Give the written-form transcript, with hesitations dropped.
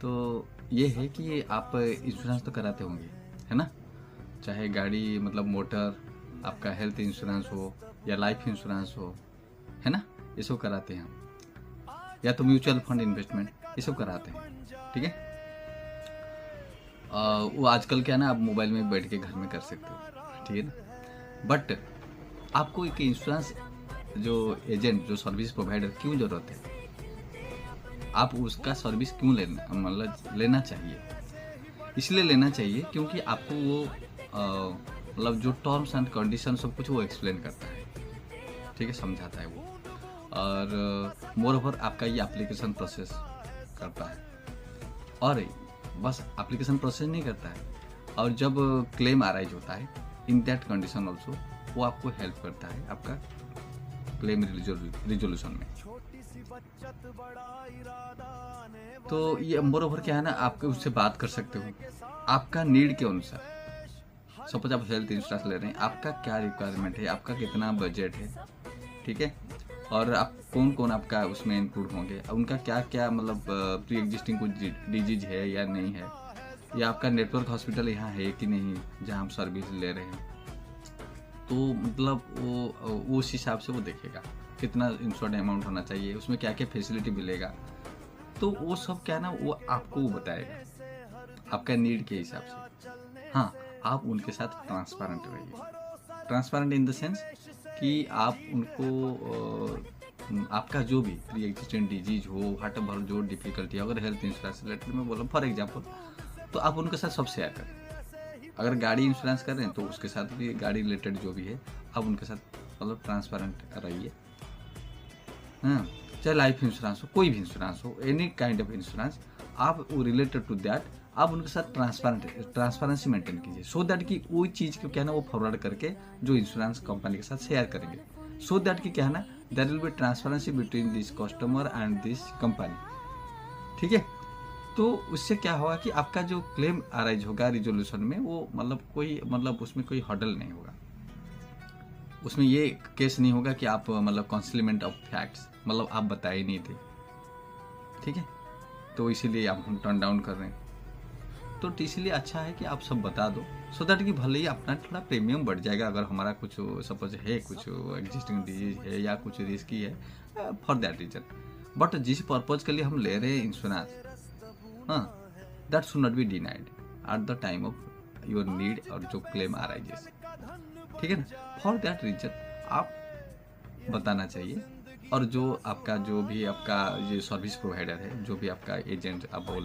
तो ये है कि आप इंश्योरेंस तो कराते होंगे, है ना? चाहे गाड़ी मतलब मोटर, आपका हेल्थ इंश्योरेंस हो या लाइफ इंश्योरेंस हो, है ना? ये सब कराते हैं हम, या तो म्यूचुअल फंड इन्वेस्टमेंट, ये सब कराते हैं, ठीक है? वो आजकल क्या है ना, आप मोबाइल में बैठ के घर में कर सकते हो, ठीक है ना? बट आपको एक इंश्योरेंस जो एजेंट, जो सर्विस प्रोवाइडर क्यों ज़रूरत है? आप उसका सर्विस क्यों लेना मतलब लेना चाहिए? इसलिए लेना चाहिए क्योंकि आपको वो मतलब जो टर्म्स एंड कंडीशन सब कुछ वो एक्सप्लेन करता है, ठीक है, समझाता है वो। और मोर ओवर आपका ये एप्लीकेशन प्रोसेस करता है, और बस एप्लीकेशन प्रोसेस नहीं करता है, और जब क्लेम अराइज होता है इन दैट कंडीशन ऑल्सो वो आपको हेल्प करता है आपका क्लेम रिजोल्यूशन में। तो ये मोर ओवर क्या है ना, आप उससे बात कर सकते हो आपका नीड के अनुसार। सपोज आप हेल्थ इंश्योरेंस ले रहे हैं, आपका क्या रिक्वायरमेंट है, आपका कितना बजट है, ठीक है, और आप कौन कौन आपका उसमें इंक्लूड होंगे, उनका क्या क्या मतलब प्री एग्जिस्टिंग कुछ डिजीज है या नहीं है, या आपका नेटवर्क हॉस्पिटल यहाँ है कि नहीं जहाँ हम सर्विस ले रहे हैं। तो मतलब वो उस हिसाब से वो देखेगा कितना इंश्योर्ड अमाउंट होना चाहिए, उसमें क्या क्या फैसिलिटी मिलेगा। तो वो सब क्या है ना, वो आपको वो बताएगा आपका नीड के हिसाब से। हाँ, आप उनके साथ ट्रांसपेरेंट रहिए। ट्रांसपेरेंट इन द सेंस कि आप उनको आपका जो भी प्री एग्जिस्टेंट डिजीज हो, हट भर जो डिफिकल्टी है, अगर हेल्थ इंश्योरेंस रिलेटेड में बोला फॉर एग्जाम्पल, तो आप उनके साथ सब शेयर करें। अगर गाड़ी इंश्योरेंस कर रहे हैं तो उसके साथ भी गाड़ी रिलेटेड जो भी है आप उनके साथ मतलब ट्रांसपेरेंट रहिए। हाँ, चाहे लाइफ इंश्योरेंस हो, कोई भी इंश्योरेंस हो, एनी काइंड ऑफ इंश्योरेंस, आप वो रिलेटेड टू दैट आप उनके साथ ट्रांसपेरेंसी मेंटेन कीजिए, सो दैट कि वो चीज़ को क्या है ना वो फॉरवर्ड करके जो इंश्योरेंस कंपनी के साथ शेयर करेंगे, सो दैट कि क्या है ना there will be transparency between this customer and this company, ठीक है? तो उससे क्या होगा कि आपका जो क्लेम अराइज होगा रिजोल्यूशन में, वो मतलब कोई मतलब उसमें कोई हर्डल नहीं होगा। उसमें ये केस नहीं होगा कि आप मतलब कंसीलमेंट ऑफ फैक्ट्स मतलब आप बताए नहीं थे, ठीक है, तो इसीलिए आप हम टर्न डाउन कर रहे हैं। तो इसलिए अच्छा है कि आप सब बता दो, सो दैट कि भले ही अपना थोड़ा प्रीमियम बढ़ जाएगा अगर हमारा कुछ सपोज है, कुछ एग्जिस्टिंग डिजीज है या कुछ रिस्की है, फॉर दैट रीजन। बट जिस पर्पज के लिए हम ले रहे हैं इंश्योरेंस, हाँ, that should not be denied at the time of your need और जो क्लेम अराइजेस, ठीक है ना? फॉर दैट रीजन आप बताना चाहिए। और जो आपका जो भी आपका ये सर्विस प्रोवाइडर है, जो भी आपका एजेंट आप बोल